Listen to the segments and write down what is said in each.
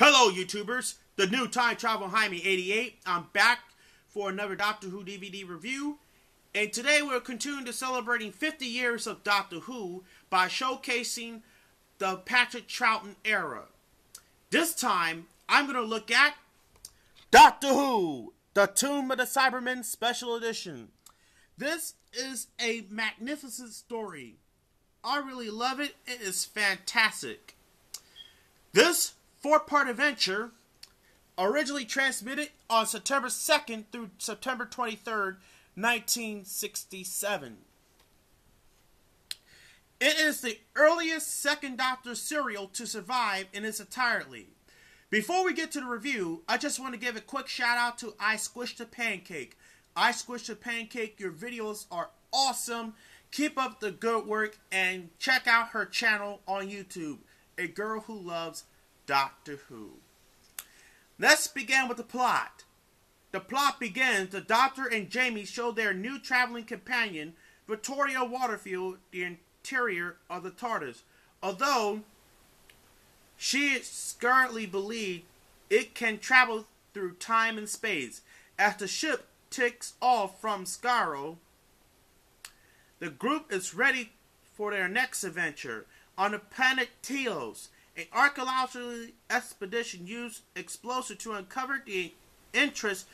Hello, YouTubers. The new Time Travel Jaime 88. I'm back for another Doctor Who DVD review. And today we're continuing to celebrating 50 years of Doctor Who by showcasing the Patrick Troughton era. This time, I'm going to look at Doctor Who, The Tomb of the Cybermen Special Edition. This is a magnificent story. I really love it. It is fantastic. This four-part adventure originally transmitted on September 2nd through September 23rd, 1967. It is the earliest Second Doctor serial to survive in its entirety. Before we get to the review, I just want to give a quick shout out to I Squished a Pancake. I Squished a Pancake, your videos are awesome. Keep up the good work and check out her channel on YouTube, A Girl Who Loves Doctor Who. Let's begin with the plot. The plot begins, the Doctor and Jamie show their new traveling companion, Victoria Waterfield, the interior of the TARDIS. Although she scarcely believed it can travel through time and space. As the ship takes off from Skaro, the group is ready for their next adventure. On the planet Telos, an archaeological expedition used explosives to uncover the entrance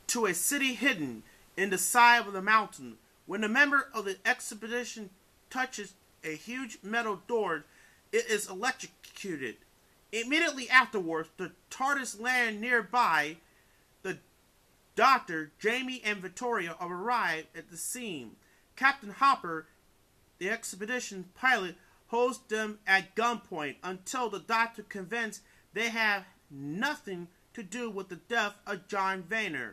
to a city hidden in the side of the mountain. When a member of the expedition touches a huge metal door, it is electrocuted. Immediately afterwards, the TARDIS land nearby. The Doctor, Jamie, and Victoria arrive at the scene. Captain Hopper, the expedition pilot, holds them at gunpoint until the Doctor convinced they have nothing to do with the death of John Vayner.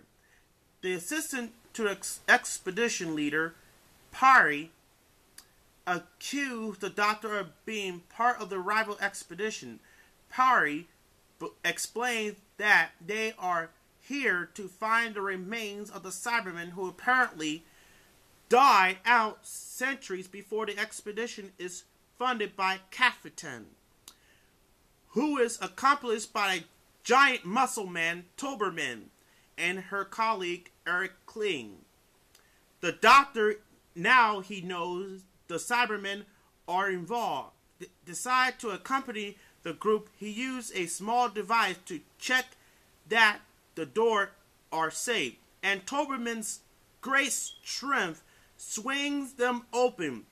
The assistant to the expedition leader, Pari, accused the Doctor of being part of the rival expedition. Pari explains that they are here to find the remains of the Cybermen who apparently died out centuries before the expedition is funded by Cafetin, who is accomplished by a giant muscle man, Cybermen, and her colleague, Eric Kling. The Doctor, now he knows the Cybermen are involved, decide to accompany the group. He used a small device to check that the door are safe, and Cybermen's great strength swings them open.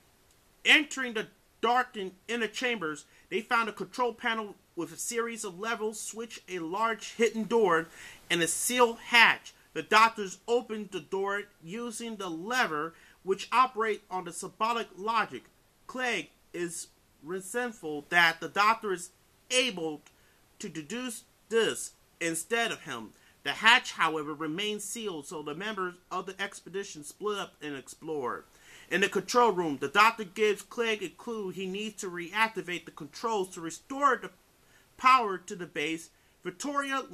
Entering the darkened inner chambers, they found a control panel with a series of levels, switch, a large hidden door, and a sealed hatch. The Doctors opened the door using the lever, which operates on the symbolic logic. Clegg is resentful that the Doctor is able to deduce this instead of him. The hatch, however, remains sealed, so the members of the expedition split up and explore. In the control room, the Doctor gives Clegg a clue he needs to reactivate the controls to restore the power to the base. Victoria,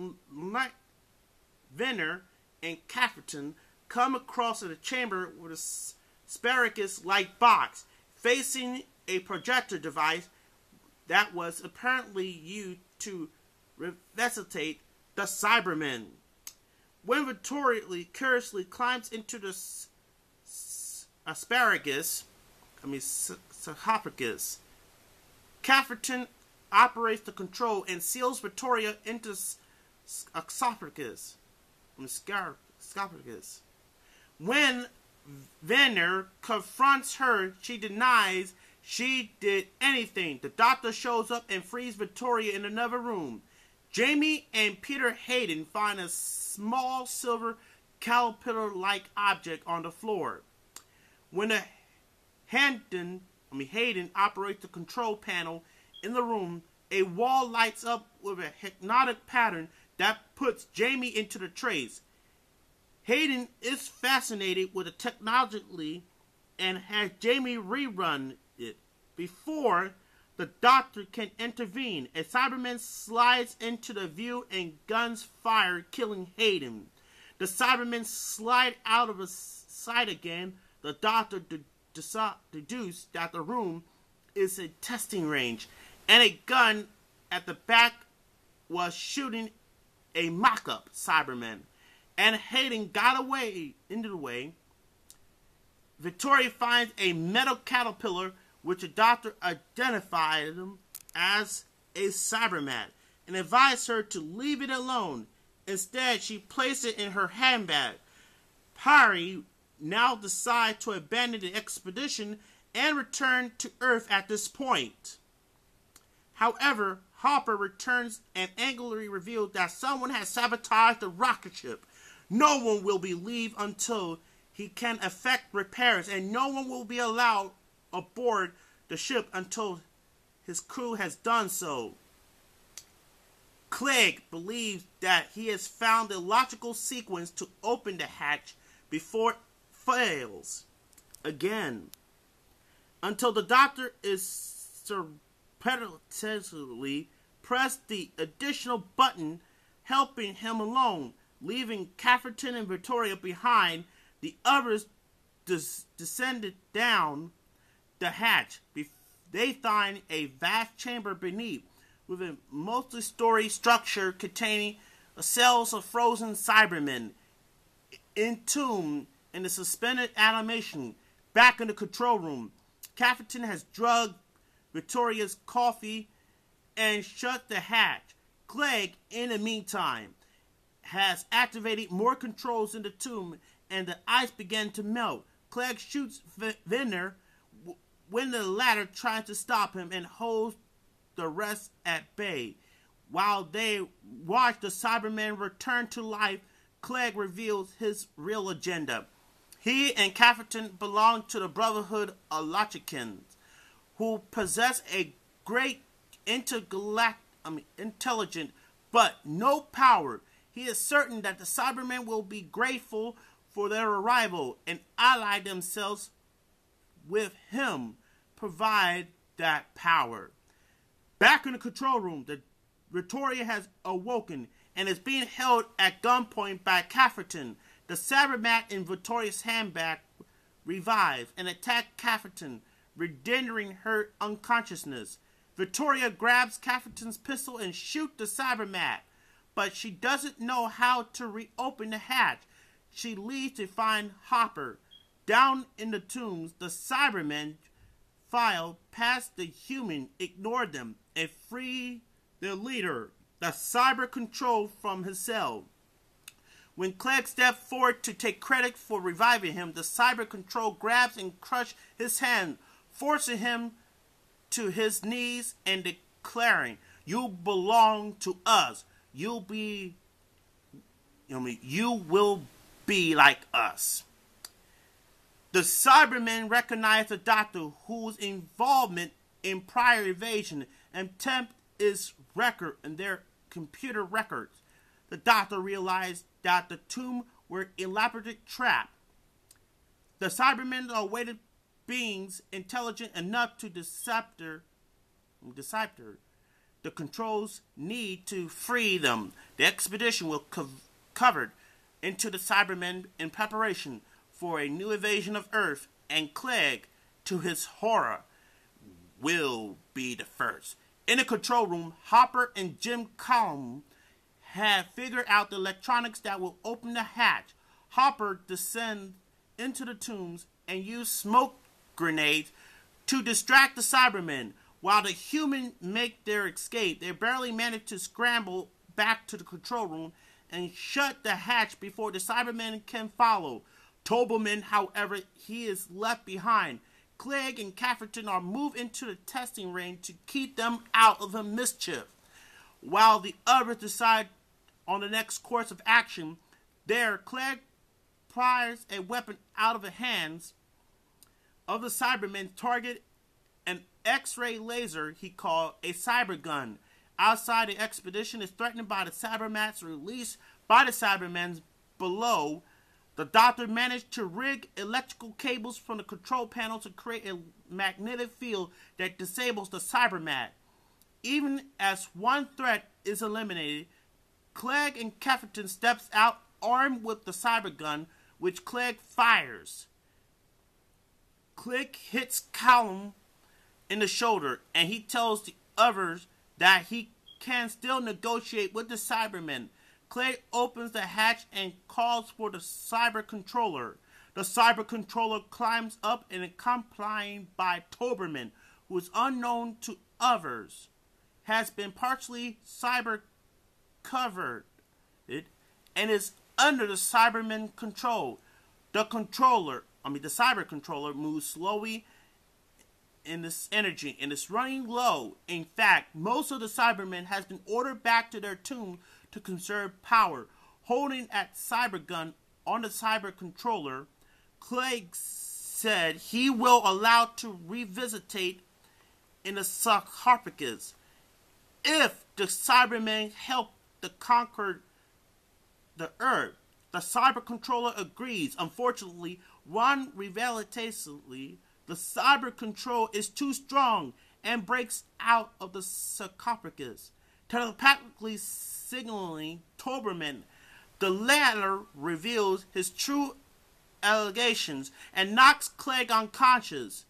Vayner, and Cafetin come across the chamber with a asparagus-like box facing a projector device that was apparently used to resuscitate the Cybermen. When Victoria curiously climbs into the sarcophagus, Cafetin operates the control and seals Victoria into sarcophagus. When Vayner confronts her, she denies she did anything. The Doctor shows up and frees Victoria in another room. Jamie and Peter Hayden find a small silver caterpillar-like object on the floor. When Hayden operates the control panel in the room, a wall lights up with a hypnotic pattern that puts Jamie into the trace. Hayden is fascinated with the technology and has Jamie rerun it. Before the Doctor can intervene, a Cyberman slides into the view and guns fire, killing Hayden. The Cybermen slide out of his sight again. The Doctor deduces that the room is a testing range, and a gun at the back was shooting a mock-up Cyberman, and Hayden got away into the way. Victoria finds a metal caterpillar, which the doctor identified him as a Cyberman and advised her to leave it alone. Instead, she placed it in her handbag. Parry now decides to abandon the expedition and return to Earth at this point. However, Hopper returns and angrily reveals that someone has sabotaged the rocket ship. No one will be leave until he can effect repairs, and no one will be allowed aboard the ship until his crew has done so. Clegg believes that he has found the logical sequence to open the hatch before it fails again, until the doctor is surreptitiously pressed the additional button, helping him alone, leaving Cafferton and Victoria behind. The others descended down the hatch. They find a vast chamber beneath, with a multi-story structure containing cells of frozen Cybermen entombed in the suspended animation. Back in the control room, Cafferton has drugged Victoria's coffee and shut the hatch. Clegg, in the meantime, has activated more controls in the tomb, and the ice began to melt. Clegg shoots Venner when the latter tries to stop him and holds the rest at bay. While they watch the Cybermen return to life, Clegg reveals his real agenda. He and Cafferton belong to the Brotherhood of Lachikins, who possess a great intelligent, but no power. He is certain that the Cybermen will be grateful for their arrival and ally themselves with him, provide that power. Back in the control room, Victoria has awoken and is being held at gunpoint by Cafferton. The Cybermat in Victoria's handbag revives and attacks Cafferton, rendering her unconsciousness. Victoria grabs Cafferton's pistol and shoots the Cybermat, but she doesn't know how to reopen the hatch. She leaves to find Hopper. Down in the tombs, the Cybermen filed past the human, ignored them, and freed their leader, the Cyber Control, from his cell. When Clegg stepped forward to take credit for reviving him, the Cyber Control grabs and crushes his hand, forcing him to his knees and declaring, "You belong to us. You will be like us." The Cybermen recognize the doctor, whose involvement in prior evasion and tempt is record in their computer records. The doctor realized that the tomb were elaborate trap. The Cybermen are weighted beings intelligent enough to decipher the controls need to free them. The expedition will covered into the Cybermen in preparation for a new invasion of Earth, and Clegg, to his horror, will be the first. In the control room, Hopper and Jim Callum have figured out the electronics that will open the hatch. Hopper descends into the tombs and uses smoke grenades to distract the Cybermen. While the humans make their escape, they barely manage to scramble back to the control room and shut the hatch before the Cybermen can follow. Tobelman, however, he is left behind. Clegg and Cafferton are moved into the testing range to keep them out of the mischief. While the others decide on the next course of action, there Clegg pries a weapon out of the hands of the Cybermen, target an X-ray laser he called a cyber gun. Outside, the expedition is threatened by the Cybermats released by the Cybermen below. The doctor managed to rig electrical cables from the control panel to create a magnetic field that disables the Cybermat. Even as one threat is eliminated, Clegg and Cafferton steps out armed with the cyber gun, which Clegg fires. Clegg hits Callum in the shoulder, and he tells the others that he can still negotiate with the Cybermen. Clegg opens the hatch and calls for the Cyber Controller. The Cyber Controller climbs up and is accompanied by Cybermen, who is unknown to others, has been partially cyber covered and is under the Cybermen control. The Cyber Controller moves slowly in this energy and is running low. In fact, most of the Cybermen has been ordered back to their tomb to conserve power. Holding at Cybergun on the Cyber Controller, Clegg said he will allow to revisitate in the sarcophagus if the Cybermen help to conquer the Earth. The Cyber Controller agrees. Unfortunately, one revelationally, the Cyber Control is too strong and breaks out of the sarcophagus, telepathically signaling Cybermen. The latter reveals his true allegations and knocks Clegg unconscious.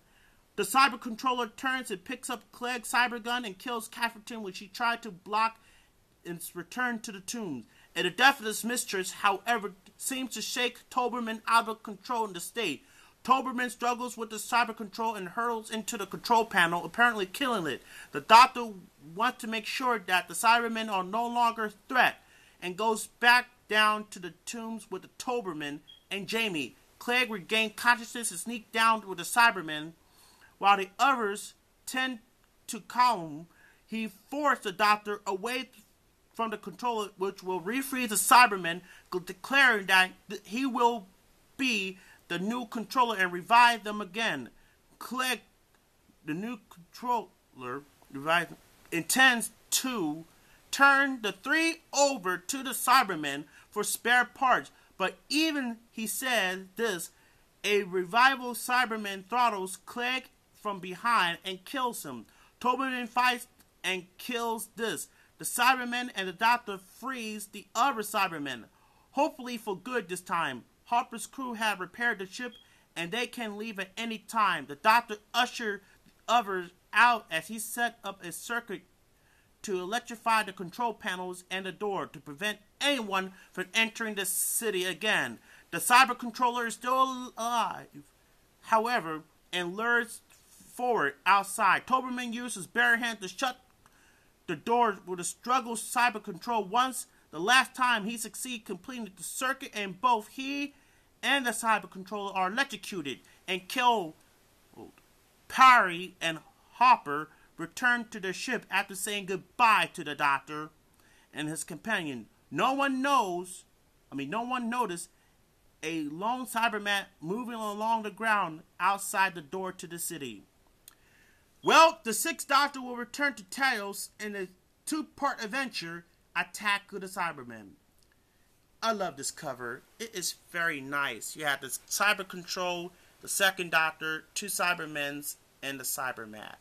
The Cyber Controller turns and picks up Clegg's cybergun and kills Cafferton when she tried to block its return to the tomb. And the death of his mistress, however, seems to shake Cybermen out of control in the state. Cybermen struggles with the Cyber Control and hurtles into the control panel, apparently killing it. The Doctor wants to make sure that the Cybermen are no longer a threat and goes back down to the tombs with the Cybermen and Jamie. Clegg regains consciousness and sneaks down with the Cybermen, while the others tend to calm. He forced the Doctor away from the controller, which will refreeze the Cybermen, declaring that he will be the new controller and revive them again. Clegg, the new controller, intends to turn the three over to the Cybermen for spare parts, but even he said this, a revival Cyberman throttles Clegg from behind and kills him. Cyberman fights and kills this. The Cybermen and the Doctor frees the other Cybermen, hopefully for good this time. Harper's crew have repaired the ship and they can leave at any time. The Doctor ushers the others out as he set up a circuit to electrify the control panels and the door to prevent anyone from entering the city again. The Cyber Controller is still alive, however, and lures forward outside. Cyberman uses his bare hand to shut the door with a struggle Cyber Control once. The last time he succeeded completing the circuit, and both he and the Cyber Controller are electrocuted and killed. Parry and Hopper return to their ship after saying goodbye to the Doctor and his companion. No one noticed a lone Cyberman moving along the ground outside the door to the city. Well, the Sixth Doctor will return to Talos in a two-part adventure, Attack of the Cybermen. I love this cover. It is very nice. You have the Cyber Control, the Second Doctor, two Cybermen, and the Cyberman.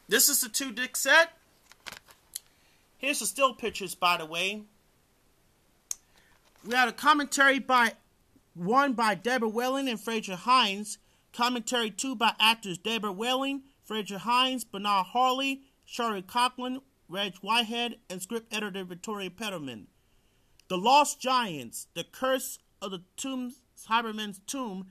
This is the 2-disc set. Here's the still pictures, by the way. We have a commentary by Deborah Welling and Fraser Hines. Commentary 2 by actors Deborah Welling, Fraser Hines, Bernard Harley, Shari Coughlin, Reg Whitehead, and script editor Victoria Petterman. The Lost Giants, The Curse of the Cybermen's Tomb,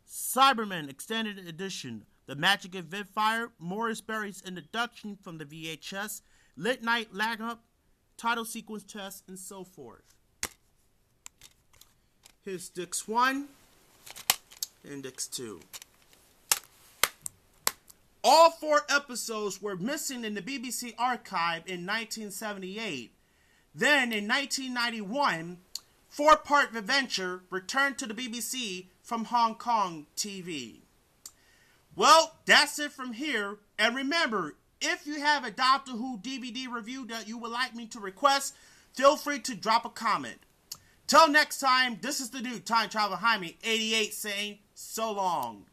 Cybermen Extended Edition, The Magic of Vidfire, Morris Berry's introduction from the VHS, Lit Night Lag Up, Title Sequence Test, and so forth. Here's Disc 1 and Disc 2. All 4 episodes were missing in the BBC archive in 1978. Then, in 1991, 4-part adventure returned to the BBC from Hong Kong TV. Well, that's it from here. And remember, if you have a Doctor Who DVD review that you would like me to request, feel free to drop a comment. Till next time, this is the dude, Time Travel Jaime 88, saying so long.